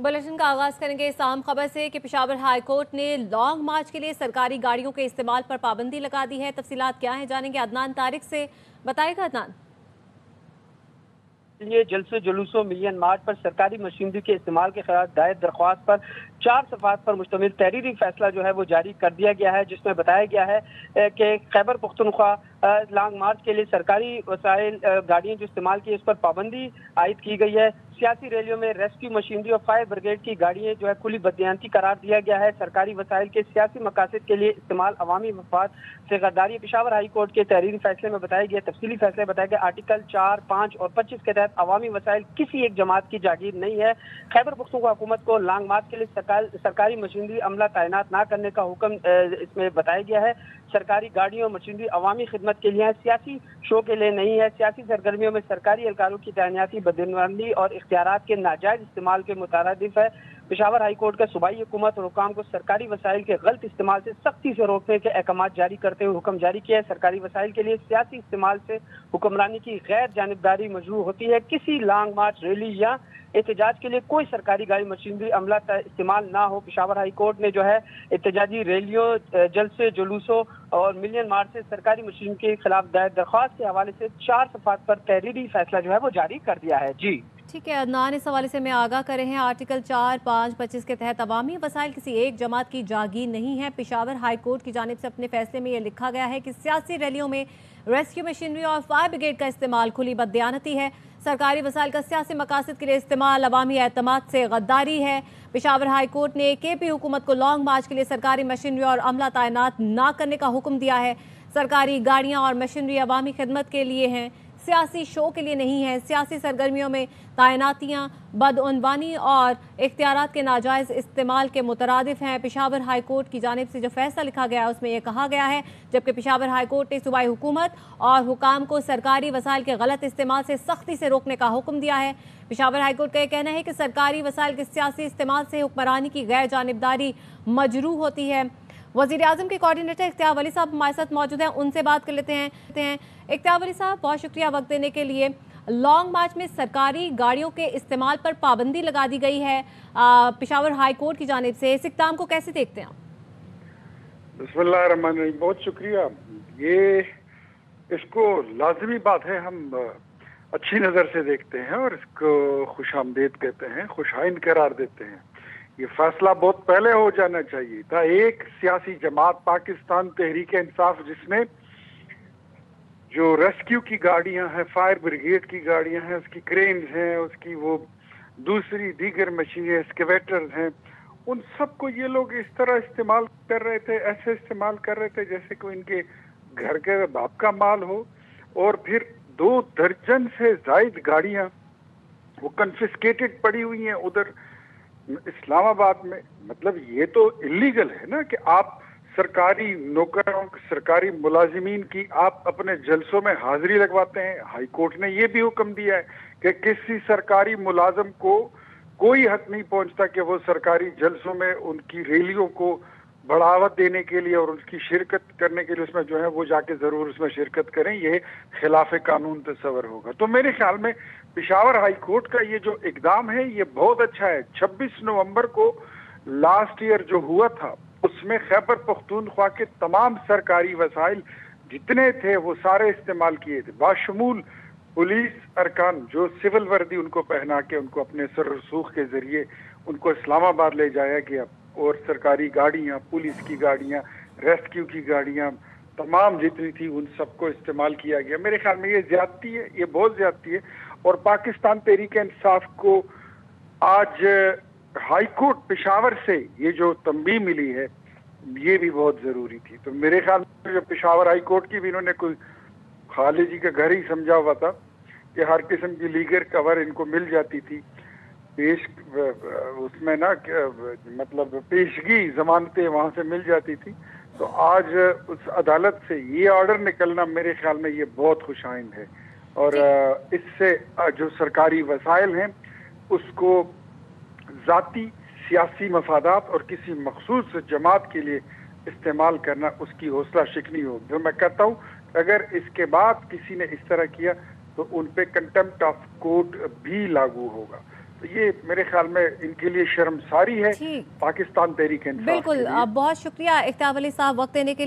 Bulletin का आगाज करेंगे इस अहम खबर से कि पेशावर हाई कोर्ट ने लॉन्ग मार्च के लिए सरकारी गाड़ियों के इस्तेमाल पर पाबंदी लगा दी है। तफसीलात क्या है जानेंगे अदनान तारिक से। बताएगा अदनान। लिए जलसे जुलूसों मिलियन मार्च पर सरकारी मशीनरी के इस्तेमाल के खिलाफ दायर दरख्वास्त पर 4 सफ़ात पर मुश्तमिल तहरीरी फैसला जो है वो जारी कर दिया गया है, जिसमें बताया गया है कि खैबर पख्तूनख्वा लॉन्ग मार्च के लिए सरकारी वसाइल गाड़ियां जो इस्तेमाल की उस पर पाबंदी आयद की गई है। सियासी रैलियों में रेस्क्यू मशीनरी और फायर ब्रिगेड की गाड़ियां जो है खुली बददियानती करार दिया गया है। सरकारी वसाइल के सियासी मकासद के लिए इस्तेमाल अवामी मफाद से गद्दारी। पेशावर हाई कोर्ट के तहरीरी फैसले में बताया गया, तफसीली फैसले बताया गया आर्टिकल 4, 5 और 25 के तहत अवामी वसाइल किसी एक जमात की जागीर नहीं है। खैबर पख्तूनख्वा हुकूमत को लॉन्ग मार्च के लिए सरकारी मशीनरी अमला तैनात न करने का हुक्म इसमें बताया गया है। सरकारी गाड़ियों और मशीनरी अवामी खिदमत के लिए है, सियासी शो के लिए नहीं है। सियासी सरगर्मियों में सरकारी एहलकारों की तैनाती बदनवाली और इख्तियारात के नाजायज इस्तेमाल के मुतारदिफ है। पेशावर हाई कोर्ट का सूबाई हुकूमत और हुकाम को सरकारी वसाइल के गलत इस्तेमाल से सख्ती से रोकने के अहकाम जारी करते हुए हुक्म जारी किया है। सरकारी वसाइल के लिए सियासी इस्तेमाल से हुक्मरानी की गैर जानिबदारी मजरू होती है। किसी लॉन्ग मार्च, रैली या एहतजाज के लिए कोई सरकारी गाड़ी मशीनरी अमला इस्तेमाल ना हो। पेशावर हाई कोर्ट ने जो है एहतजाजी रैलियों, जलसे जुलूसों और मिलियन मार्च से सरकारी मशीन के खिलाफ दायर दरख्वास्त के हवाले से 4 सफ़ात पर तहरीरी फैसला जो है वो जारी कर दिया है। जी ठीक है अदनान, इस हवाले से मैं आगाह करे हैं। आर्टिकल 4, 5, 25 के तहत अवामी वसाइल किसी एक जमात की जागीर नहीं है। पेशावर हाई कोर्ट की जानिब से अपने फैसले में यह लिखा गया है कि सियासी रैलियों में रेस्क्यू मशीनरी और फायर ब्रिगेड का इस्तेमाल खुली बददियानती है। सरकारी वसाइल का सियासी मकासद के लिए इस्तेमाल अवामी एतमाद से गद्दारी है। पेशावर हाई कोर्ट ने KP हुकूमत को लॉन्ग मार्च के लिए सरकारी मशीनरी और अमला तैनात न करने का हुक्म दिया है। सरकारी गाड़ियां और मशीनरी अवामी खिदमत के लिए हैं, सियासी शो के लिए नहीं है। सियासी सरगर्मियों में तैनातियाँ बदउनवानी और इख्तियारात के नाजायज़ इस्तेमाल के मुतरादिफ हैं। पेशावर हाई कोर्ट की जानिब से जो फैसला लिखा गया है उसमें यह कहा गया है, जबकि पेशावर हाई कोर्ट ने सूबाई हुकूमत और हुकाम को सरकारी वसाइल के गलत इस्तेमाल से सख्ती से रोकने का हुक्म दिया है। पेशावर हाई कोर्ट का यह कहना है कि सरकारी वसाइल के सियासी इस्तेमाल से हुक्मरानी की गैर जानिबदारी मजरू होती है। वज़ीर आज़म के कोऑर्डिनेटर इख्तियार वली साहब हमारे साथ मौजूद हैं, उनसे बात कर लेते हैं। इख्तियार वली साहब, बहुत शुक्रिया वक्त देने के लिए। लॉन्ग मार्च में सरकारी गाड़ियों के इस्तेमाल पर पाबंदी लगा दी गई है पेशावर हाई कोर्ट की जानिब से, इस इक़दाम को कैसे देखते हैं आप? बिस्मिल्लाहिर्रहमानिर्रहीम, बहुत शुक्रिया। ये इसको लाजमी बात है, हम अच्छी नज़र से देखते हैं और इसको खुशामदीद कहते हैं, खुशाइन करार देते हैं। ये फैसला बहुत पहले हो जाना चाहिए था। एक सियासी जमात पाकिस्तान तहरीक इंसाफ, जिसने जो रेस्क्यू की गाड़ियां हैं, फायर ब्रिगेड की गाड़ियां हैं, उसकी क्रेन्स हैं, उसकी वो दूसरी दीगर मशीनें, एक्सकेवेटर्स हैं, उन सबको ये लोग इस तरह इस्तेमाल कर रहे थे, ऐसे इस्तेमाल कर रहे थे जैसे कोई इनके घर के बाप का माल हो। और फिर 2 दर्जन से जायद गाड़ियां वो कन्फिस्केटेड पड़ी हुई हैं उधर इस्लामाबाद में। मतलब ये तो इलीगल है ना कि आप सरकारी नौकरों, सरकारी मुलाजिमीन की आप अपने जलसों में हाजिरी लगवाते हैं। हाई कोर्ट ने ये भी हुक्म दिया है कि किसी सरकारी मुलाजम को कोई हक नहीं पहुंचता कि वो सरकारी जलसों में उनकी रैलियों को बढ़ावा देने के लिए और उसकी शिरकत करने के लिए उसमें जो है वो जाके जरूर उसमें शिरकत करें। ये खिलाफ कानून तस्वर होगा। तो मेरे ख्याल में पेशावर हाई कोर्ट का ये जो इकदाम है ये बहुत अच्छा है। 26 नवंबर को लास्ट ईयर जो हुआ था उसमें खैबर पख्तूनख्वा के तमाम सरकारी वसाइल जितने थे वो सारे इस्तेमाल किए थे, बाशमूल पुलिस अरकान जो सिविल वर्दी उनको पहना के उनको अपने सर रसूख के जरिए उनको इस्लामाबाद ले जाया गया। और सरकारी गाड़ियां, पुलिस की गाड़ियां, रेस्क्यू की गाड़ियां तमाम जितनी थी उन सबको इस्तेमाल किया गया। मेरे ख्याल में ये ज्यादती है, ये बहुत ज्यादती है। और पाकिस्तान तहरीक इंसाफ को आज हाई कोर्ट पेशावर से ये जो तंबीह मिली है ये भी बहुत जरूरी थी। तो मेरे ख्याल में जो पेशावर हाई कोर्ट की भी इन्होंने कोई खाली जी का घर ही समझा हुआ था कि हर किस्म की लीगल कवर इनको मिल जाती थी, पेश उसमें ना मतलब पेशगी जमानतें वहां से मिल जाती थी। तो आज उस अदालत से ये ऑर्डर निकलना मेरे ख्याल में ये बहुत खुशाइन है। और इससे जो सरकारी वसाइल हैं उसको जाती सियासी मफादात और किसी मखसूस जमात के लिए इस्तेमाल करना उसकी हौसला शिकनी हो। जो मैं कहता हूँ अगर इसके बाद किसी ने इस तरह किया तो उन पे कंटेम्प्ट ऑफ कोर्ट भी लागू होगा। تو یہ میرے خیال میں ان کے لیے شرمساری ہے ٹھیک، پاکستان تحریک انصاف کے بالکل، لیے۔ بہت شکریہ اختیار ولی صاحب وقت دینے کے